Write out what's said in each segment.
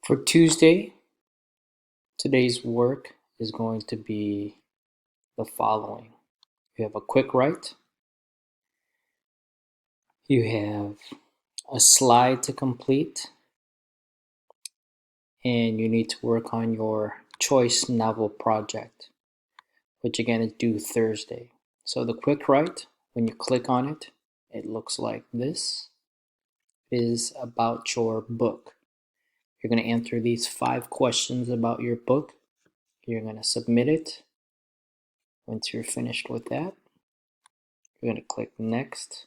For Tuesday, today's work is going to be the following. You have a quick write. You have a slide to complete. And you need to work on your choice novel project, which again is due Thursday. So the quick write, when you click on it, it looks like this. It is about your book. You're going to answer these 5 questions about your book. You're going to submit it. Once you're finished with that, you're going to click next.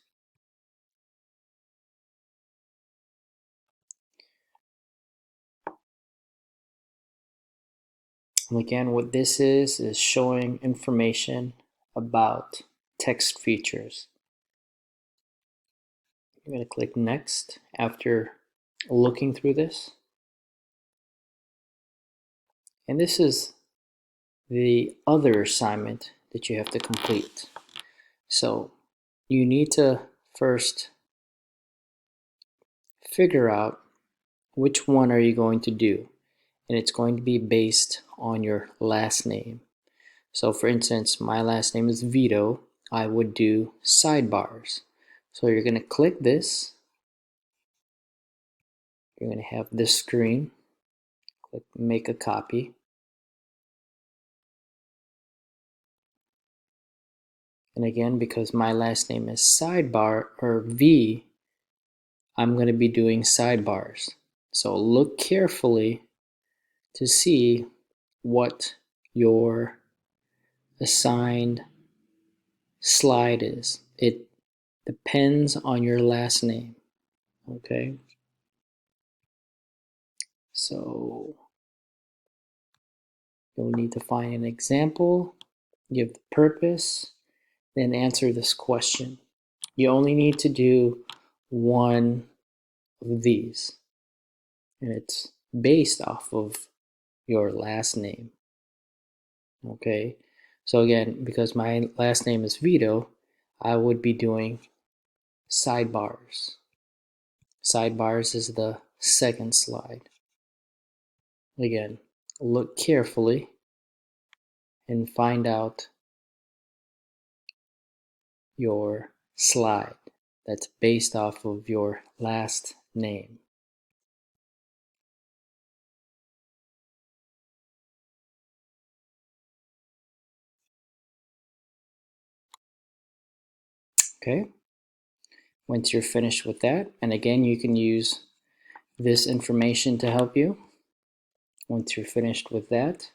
And again, what this is showing information about text features. You're going to click next after looking through this. And this is the other assignment that you have to complete. So you need to first figure out which one are you going to do. And it's going to be based on your last name. So for instance, my last name is Vito. I would do sidebars. So you're going to click this. You're going to have this screen. Click make a copy. And again, because my last name is sidebar or V, I'm going to be doing sidebars. So look carefully to see what your assigned slide is. It depends on your last name. Okay. So you'll need to find an example, give the purpose, then answer this question. You only need to do one of these, and it's based off of your last name. Okay, so again, because my last name is Vito, I would be doing sidebars. Sidebars is the second slide. Again, look carefully and find out your slide that's based off of your last name. Okay, once you're finished with that, and again, you can use this information to help you. Once you're finished with that,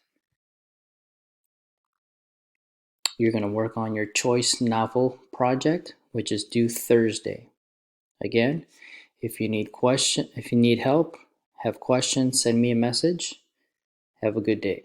you're going to work on your choice novel project, which is due Thursday. Again, if you need help, have questions, send me a message. Have a good day.